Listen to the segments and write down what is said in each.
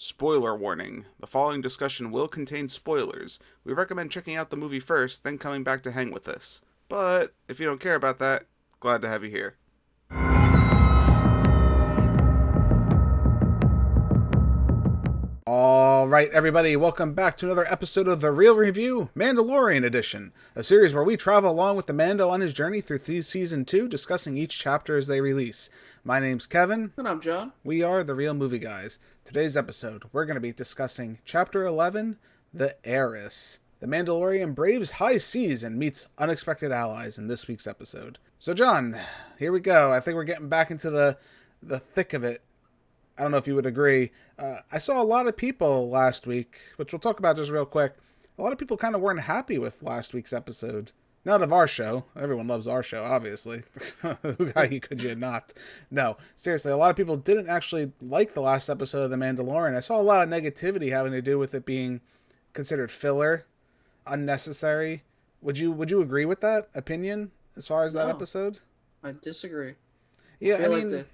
Spoiler warning. The following discussion will contain spoilers. We recommend checking out the movie first, then coming back to hang with us. But if you don't care about that, glad to have you here. Alright everybody, welcome back to another episode of The Real Review, Mandalorian Edition, a series where we travel along with the Mando on his journey through Season 2, discussing each chapter as they release. My name's Kevin. And I'm John. We are The Real Movie Guys. Today's episode, we're going to be discussing Chapter 11, The Heiress. The Mandalorian braves high seas and meets unexpected allies in this week's episode. So John, here we go. I think we're getting back into the thick of it. I don't know if you would agree. I saw a lot of people last week, which we'll talk about just real quick. A lot of people kind of weren't happy with last week's episode. Not of our show. Everyone loves our show, obviously. How could you not? No, seriously, a lot of people didn't actually like the last episode of The Mandalorian. I saw a lot of negativity having to do with it being considered filler, unnecessary. Would you agree with that opinion as far as that episode? I disagree. Yeah, I mean,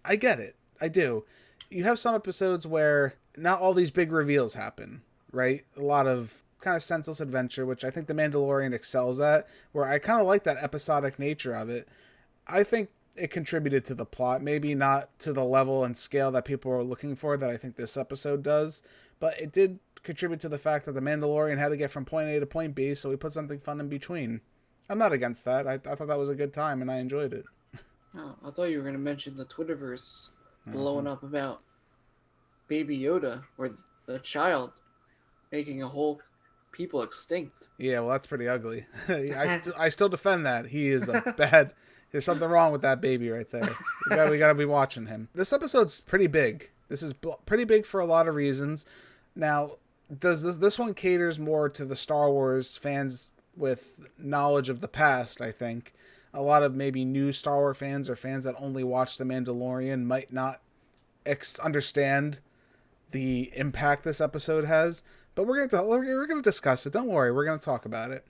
I get it. I do. You have some episodes where not all these big reveals happen, right? A lot of kind of senseless adventure, which I think The Mandalorian excels at, where I kind of like that episodic nature of it. I think it contributed to the plot, maybe not to the level and scale that people are looking for that I think this episode does, but it did contribute to the fact that The Mandalorian had to get from point A to point B, so we put something fun in between. I'm not against that. I thought that was a good time, and I enjoyed it. Oh, I thought you were going to mention the Twitterverse blowing up about Baby Yoda or the child making a whole people extinct. Yeah, well, that's pretty ugly. I still defend that. He is a bad... There's something wrong with that baby right there. We gotta be watching him. This episode's pretty big. This is pretty big for a lot of reasons. Now, does this one caters more to the Star Wars fans with knowledge of the past, I think. A lot of maybe new Star Wars fans or fans that only watch The Mandalorian might not understand the impact this episode has. But we're gonna discuss it. Don't worry, we're gonna talk about it.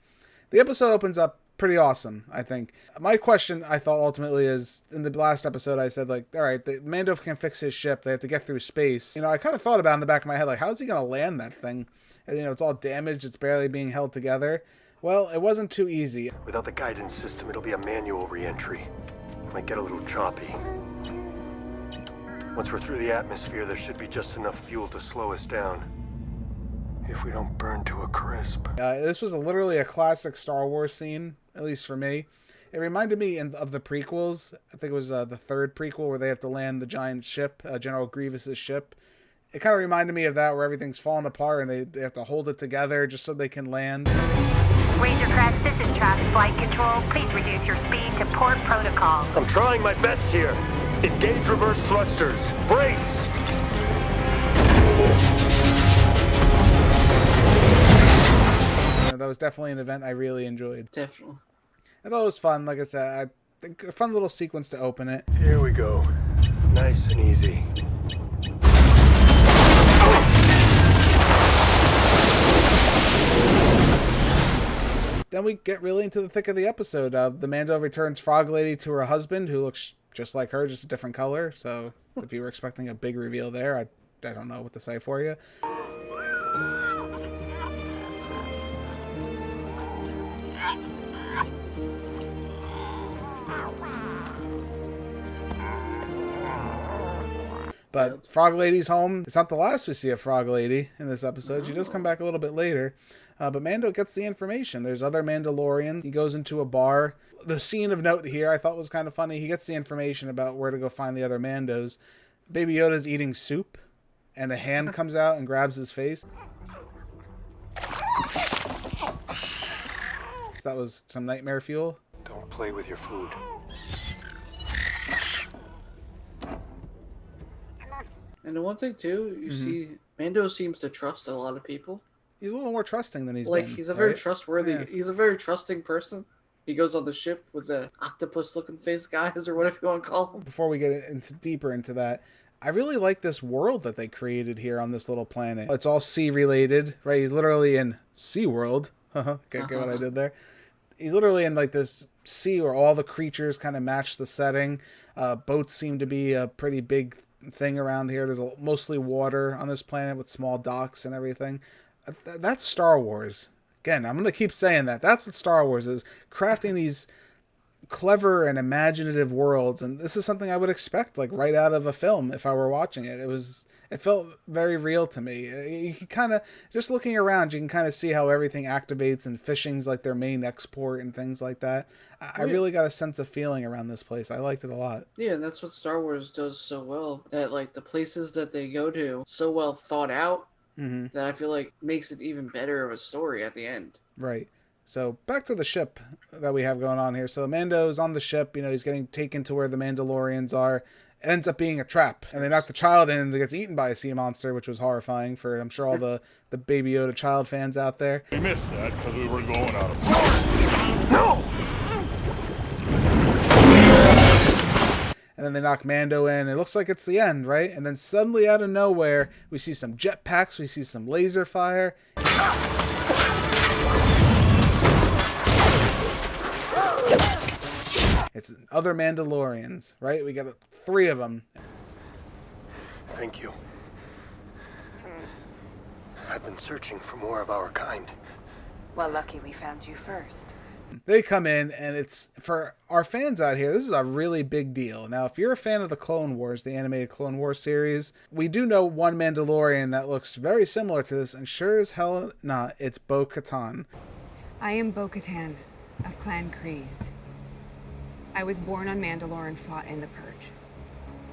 The episode opens up pretty awesome, I think. My question, I thought ultimately is, in the last episode, I said like, all right, the Mando can fix his ship. They have to get through space. You know, I kind of thought about it in the back of my head, like, how is he gonna land that thing? And, you know, it's all damaged. It's barely being held together. Well, it wasn't too easy. Without the guidance system, it'll be a manual re-entry. Might get a little choppy. Once we're through the atmosphere, there should be just enough fuel to slow us down. If we don't burn to a crisp. This was literally a classic Star Wars scene, at least for me. It reminded me of the prequels. I think it was the third prequel where they have to land the giant ship, General Grievous's ship. It kind of reminded me of that, where everything's falling apart and they have to hold it together just so they can land. Ranger Crest, this is Traffic Flight Control. Please reduce your speed to port protocol. I'm trying my best here. Engage reverse thrusters. Brace! That was definitely an event I really enjoyed. Definitely. I thought it was fun. Like I said, I think a fun little sequence to open it. Here we go. Nice and easy. Then we get really into the thick of the episode. The Mando returns Frog Lady to her husband, who looks just like her, just a different color. So if you were expecting a big reveal there, I don't know what to say for you. But Frog Lady's home. It's not the last we see of Frog Lady in this episode. She does come back a little bit later. But Mando gets the information. There's other Mandalorians. He goes into a bar. The scene of note here I thought was kind of funny. He gets the information about where to go find the other Mandos. Baby Yoda's eating soup, and a hand comes out and grabs his face. So that was some nightmare fuel. Don't play with your food. And the one thing too, you see, Mando seems to trust a lot of people. He's a little more trusting than he's like been. He's a very right? trustworthy. Yeah. He's a very trusting person. He goes on the ship with the octopus-looking face guys, or whatever you want to call them. Before we get deeper into that, I really like this world that they created here on this little planet. It's all sea-related, right? He's literally in SeaWorld. Get what I did there? He's literally in like this sea where all the creatures kind of match the setting. Boats seem to be a pretty big thing around here. There's mostly water on this planet with small docks and everything. That's Star Wars. Again, I'm going to keep saying that. That's what Star Wars is. Crafting these clever and imaginative worlds. And this is something I would expect, like, right out of a film if I were watching it. It felt very real to me. You can kind of, just looking around, you can kind of see how everything activates, and fishing's like their main export and things like that. I really got a sense of feeling around this place. I liked it a lot. Yeah, and that's what Star Wars does so well. That, like, the places that they go to, so well thought out, that I feel like makes it even better of a story at the end. Right. So back to the ship that we have going on here. So Mando's on the ship. He's getting taken to where the Mandalorians are. It ends up being a trap, and they knock the child in, and it gets eaten by a sea monster, which was horrifying for, I'm sure, all the Baby Yoda child fans out there. We missed that because we were going out of time. No! And then they knock Mando in. It looks like it's the end, right? And then suddenly, out of nowhere, we see some jetpacks. We see some laser fire. It's other Mandalorians, right? We got 3 of them. Thank you. I've been searching for more of our kind. Well, lucky we found you first. They come in, and it's, for our fans out here, this is a really big deal. Now, if you're a fan of the Clone Wars, the animated Clone Wars series, we do know one Mandalorian that looks very similar to this, and sure as hell not, it's Bo-Katan. I am Bo-Katan of Clan Kryze. I was born on Mandalore and fought in the Purge.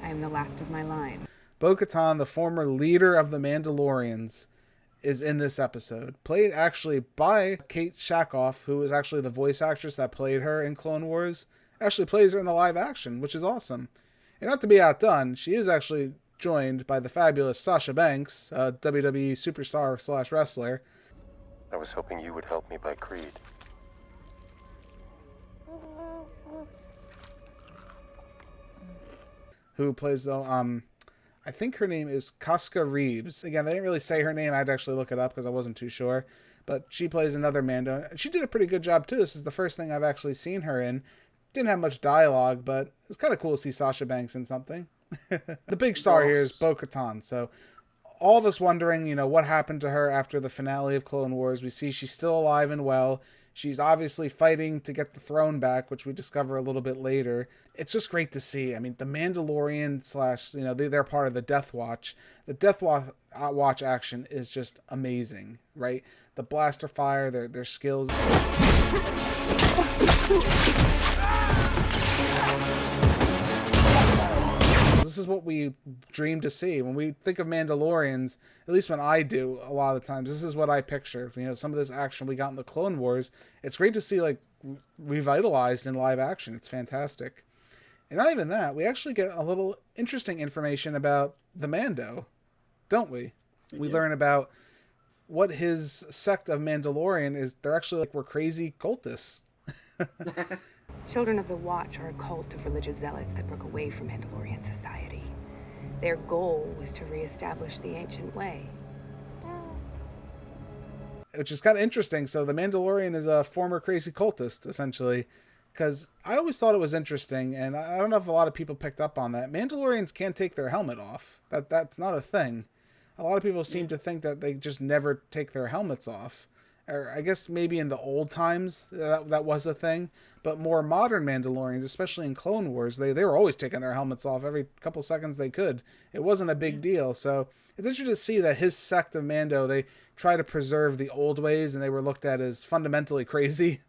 I am the last of my line. Bo-Katan, the former leader of the Mandalorians, is in this episode. Played actually by Kate Shakoff, who is actually the voice actress that played her in Clone Wars. Actually plays her in the live action, which is awesome. And not to be outdone, she is actually joined by the fabulous Sasha Banks, a WWE superstar / wrestler. I was hoping you would help me by Creed. Who plays I think her name is Casca Reeves. Again, they didn't really say her name. I had to actually look it up because I wasn't too sure. But she plays another Mando. She did a pretty good job, too. This is the first thing I've actually seen her in. Didn't have much dialogue, but it was kind of cool to see Sasha Banks in something. The big star here is Bo-Katan. So all of us wondering, what happened to her after the finale of Clone Wars. We see she's still alive and well. She's obviously fighting to get the throne back, which we discover a little bit later. It's just great to see. I mean, the Mandalorian / they're part of the Death Watch. The Death Watch action is just amazing, right? The blaster fire, their skills. This is what we dream to see. When we think of Mandalorians, at least when I do a lot of the times, this is what I picture. Some of this action we got in the Clone Wars, it's great to see, like, revitalized in live action. It's fantastic. And not even that, we actually get a little interesting information about the Mando, don't we? We learn about what his sect of Mandalorian is. They're actually we're crazy cultists. Children of the Watch are a cult of religious zealots that broke away from Mandalorian society. Their goal was to reestablish the ancient way. Which is kind of interesting. So the Mandalorian is a former crazy cultist, essentially. Because I always thought it was interesting, and I don't know if a lot of people picked up on that. Mandalorians can't take their helmet off. That's not a thing. A lot of people seem to think that they just never take their helmets off. Or I guess maybe in the old times that was a thing. But more modern Mandalorians, especially in Clone Wars, they were always taking their helmets off every couple seconds they could. It wasn't a big deal. So it's interesting to see that his sect of Mando, they try to preserve the old ways, and they were looked at as fundamentally crazy.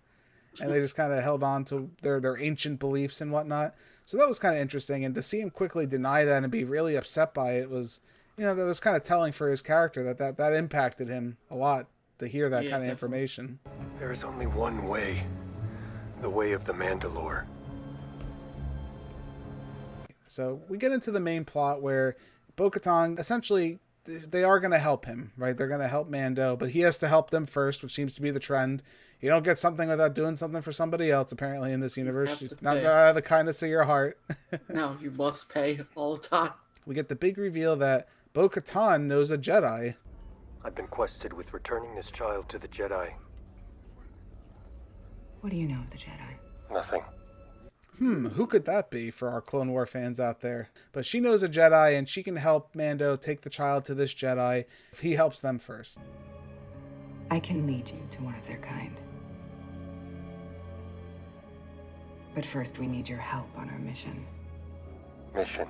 And they just kind of held on to their ancient beliefs and whatnot. So that was kind of interesting. And to see him quickly deny that and be really upset by it was, that was kind of telling for his character, that impacted him a lot to hear that kind of information. There is only one way. The way of the Mandalore. So we get into the main plot where Bo-Katan, essentially, they are going to help him, right? They're going to help Mando, but he has to help them first, which seems to be the trend. You don't get something without doing something for somebody else, apparently, in this universe. Not out of the kindness of your heart. No, you must pay all the time. We get the big reveal that Bo-Katan knows a Jedi. I've been quested with returning this child to the Jedi. What do you know of the Jedi? Nothing. who could that be for our Clone War fans out there? But she knows a Jedi, and she can help Mando take the child to this Jedi if he helps them first. I can lead you to one of their kind. But first, we need your help on our mission. Mission.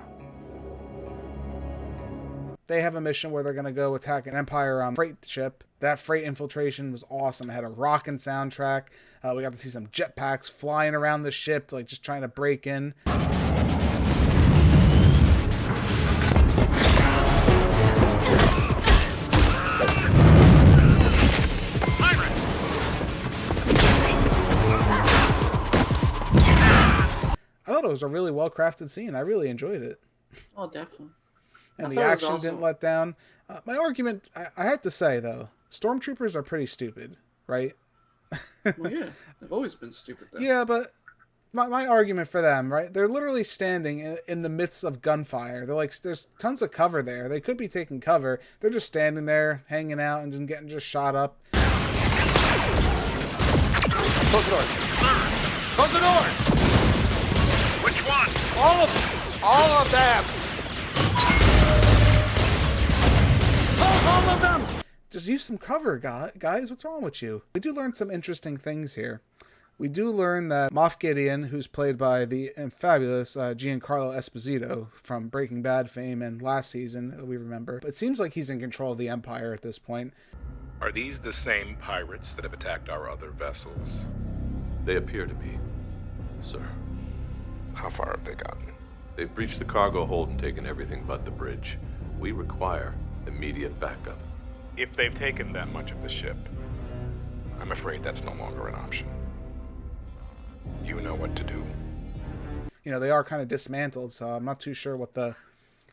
They have a mission where they're going to go attack an Empire freight ship. That freight infiltration was awesome. It had a rockin' soundtrack. We got to see some jetpacks flying around the ship, like just trying to break in. I thought it was a really well-crafted scene. I really enjoyed it. Oh, definitely. And the action didn't let down. My argument, I have to say, though, stormtroopers are pretty stupid, right? Well, yeah. They've always been stupid, though. Yeah, but my argument for them, right? They're literally standing in the midst of gunfire. They're like, there's tons of cover there. They could be taking cover. They're just standing there, hanging out, and then getting just shot up. Close the doors. Sir! Close the doors! Which one? All of them! All of them! Close all of them! Just use some cover, guys. What's wrong with you? We do learn some interesting things here. We do learn that Moff Gideon, who's played by the fabulous Giancarlo Esposito from Breaking Bad fame and last season, we remember. But it seems like he's in control of the Empire at this point. Are these the same pirates that have attacked our other vessels? They appear to be, sir. How far have they gotten? They've breached the cargo hold and taken everything but the bridge. We require immediate backup. If they've taken that much of the ship, I'm afraid that's no longer an option. You know what to do. You know, they are kind of dismantled, so I'm not too sure what the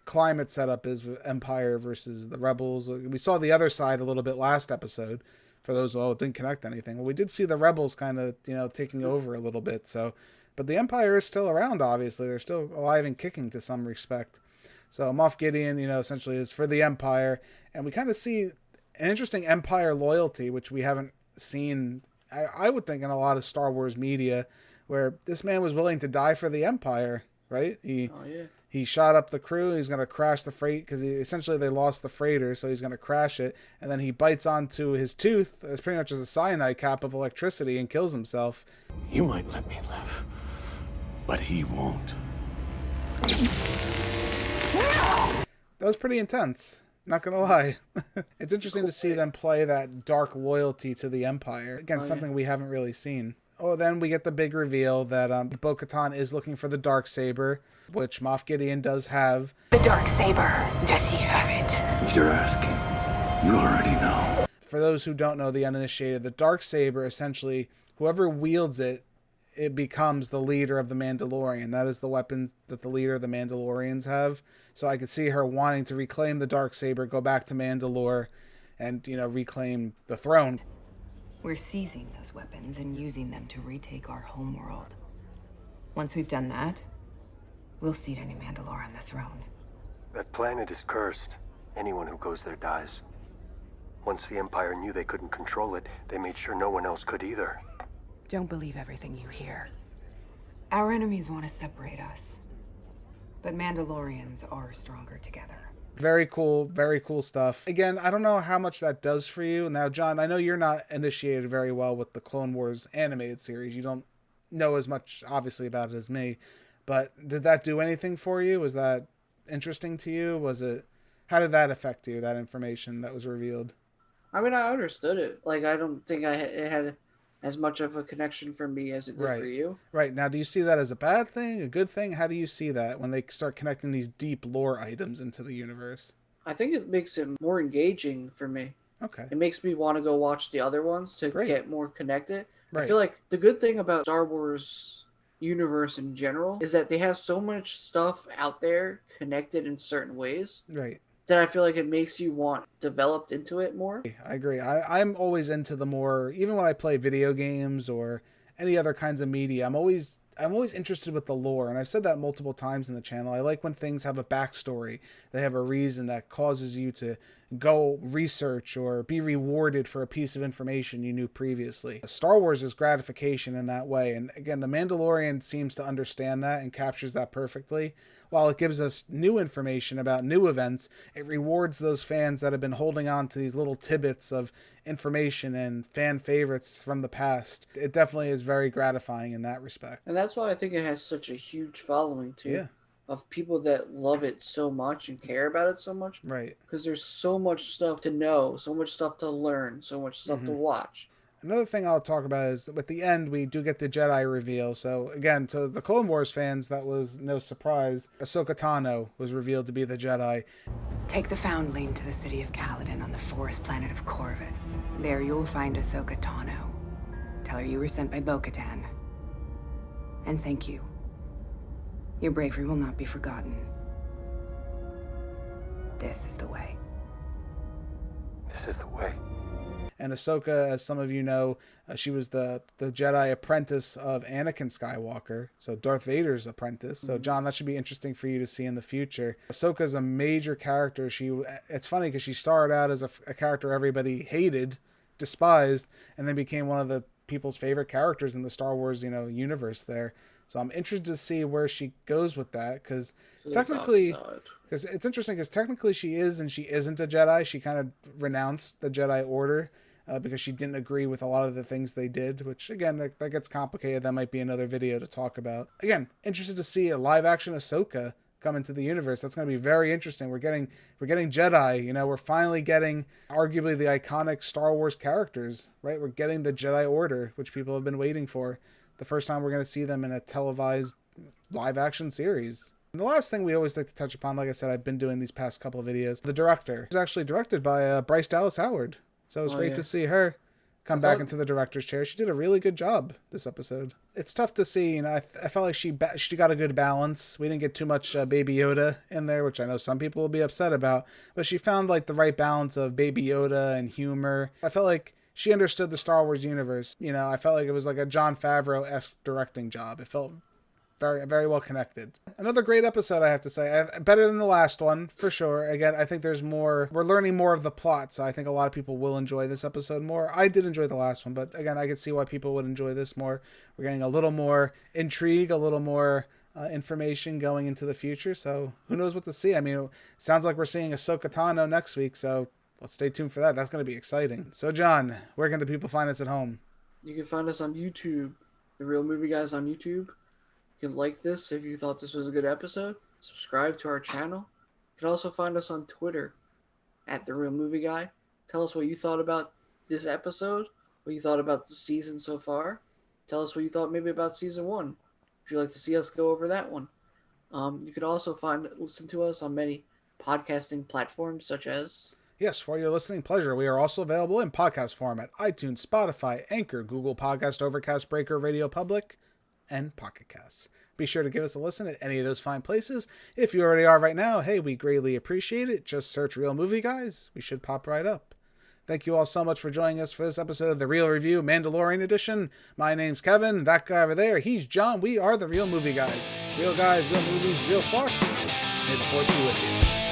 climate setup is with Empire versus the Rebels. We saw the other side a little bit last episode. For those who didn't connect anything. Well, we did see the Rebels kind of, taking over a little bit, so... But the Empire is still around, obviously. They're still alive and kicking to some respect. So Moff Gideon, essentially is for the Empire. And we kind of see an interesting Empire loyalty, which we haven't seen, I would think, in a lot of Star Wars media, where this man was willing to die for the Empire, right? He shot up the crew. He's going to crash the freight because essentially they lost the freighter, so he's going to crash it. And then he bites onto his tooth as pretty much as a cyanide cap of electricity and kills himself. You might let me live, but he won't. That was pretty intense. Not going to lie. It's interesting to see them play that dark loyalty to the Empire. Again, something we haven't really seen. Oh, then we get the big reveal that Bo-Katan is looking for the Darksaber, which Moff Gideon does have. The Darksaber, does he have it? If you're asking, you already know. For those who don't know, the uninitiated, the Darksaber, essentially, whoever wields it, it becomes the leader of the Mandalorian. That is the weapon that the leader of the Mandalorians have. So I could see her wanting to reclaim the Darksaber, go back to Mandalore, and, reclaim the throne. We're seizing those weapons and using them to retake our homeworld. Once we've done that, we'll seat a new Mandalore on the throne. That planet is cursed. Anyone who goes there dies. Once the Empire knew they couldn't control it, they made sure no one else could either. Don't believe everything you hear. Our enemies want to separate us. But Mandalorians are stronger together. Very cool stuff. Again, I don't know how much that does for you. Now, John, I know you're not initiated very well with the Clone Wars animated series. You don't know as much, obviously, about it as me. But did that do anything for you? Was that interesting to you? How did that affect you, that information that was revealed? I mean, I understood it. Like, I don't think it had as much of a connection for me as it did for you. Right. Now, do you see that as a bad thing, a good thing? How do you see that when they start connecting these deep lore items into the universe? I think it makes it more engaging for me. Okay. It makes me want to go watch the other ones to get more connected. Right. I feel like the good thing about Star Wars universe in general is that they have so much stuff out there connected in certain ways. Right. That I feel like it makes you want developed into it more. I agree. I'm always into the more, even when I play video games or any other kinds of media, I'm always interested with the lore. And I've said that multiple times in the channel. I like when things have a backstory. They have a reason that causes you to, go research or be rewarded for a piece of information you knew previously. Star Wars is gratification in that way. And again, The Mandalorian seems to understand that and captures that perfectly. While it gives us new information about new events, it rewards those fans that have been holding on to these little tidbits of information and fan favorites from the past. It definitely is very gratifying in that respect. And that's why I think it has such a huge following, too. Yeah. Of people that love it so much and care about it so much. Right. Because there's so much stuff to know, so much stuff to learn, so much stuff to watch. Another thing I'll talk about is with the end, we do get the Jedi reveal. So again, to the Clone Wars fans, that was no surprise. Ahsoka Tano was revealed to be the Jedi. Take the Foundling to the city of Caladan on the forest planet of Corvus. There you will find Ahsoka Tano. Tell her you were sent by Bo-Katan. And thank you. Your bravery will not be forgotten. This is the way. This is the way. And Ahsoka, as some of you know, she was the Jedi apprentice of Anakin Skywalker, so Darth Vader's apprentice. So, John, that should be interesting for you to see in the future. Ahsoka's a major character. It's funny because she started out as a character everybody hated, despised, and then became one of the people's favorite characters in the Star Wars, universe there. So I'm interested to see where she goes with that, because technically, because it's interesting because technically she is and she isn't a Jedi. She kind of renounced the Jedi Order because she didn't agree with a lot of the things they did, which again, that gets complicated. That might be another video to talk about. Again, interested to see a live action Ahsoka come into the universe. That's going to be very interesting. We're getting Jedi, we're finally getting arguably the iconic Star Wars characters, right? We're getting the Jedi Order, which people have been waiting for. The first time we're going to see them in a televised live action series. And the last thing we always like to touch upon, like I said, I've been doing these past couple of videos, the director. It was actually directed by Bryce Dallas Howard. So it was great to see her come back into the director's chair. She did a really good job this episode. It's tough to see, I felt like she got a good balance. We didn't get too much Baby Yoda in there, which I know some people will be upset about, but she found like the right balance of Baby Yoda and humor. I felt like she understood the Star Wars universe. I felt like it was like a Jon Favreau-esque directing job. It felt very, very well connected. Another great episode, I have to say. Better than the last one, for sure. Again, I think there's more. We're learning more of the plot, so I think a lot of people will enjoy this episode more. I did enjoy the last one, but again, I could see why people would enjoy this more. We're getting a little more intrigue, a little more information going into the future, so who knows what to see. I mean, it sounds like we're seeing Ahsoka Tano next week, so let's stay tuned for that. That's going to be exciting. So, John, where can the people find us at home? You can find us on YouTube. The Real Movie Guys on YouTube. You can like this if you thought this was a good episode. Subscribe to our channel. You can also find us on Twitter at The Real Movie Guy. Tell us what you thought about this episode, what you thought about the season so far. Tell us what you thought maybe about season 1. Would you like to see us go over that one? You can also listen to us on many podcasting platforms such as... Yes, for your listening pleasure, we are also available in podcast form at iTunes, Spotify, Anchor, Google Podcast, Overcast, Breaker, Radio Public, and Pocket Casts. Be sure to give us a listen at any of those fine places. If you already are right now, hey, we greatly appreciate it. Just search Real Movie Guys. We should pop right up. Thank you all so much for joining us for this episode of The Real Review Mandalorian Edition. My name's Kevin. That guy over there, he's John. We are The Real Movie Guys. Real guys, real movies, real thoughts. May the Force be with you.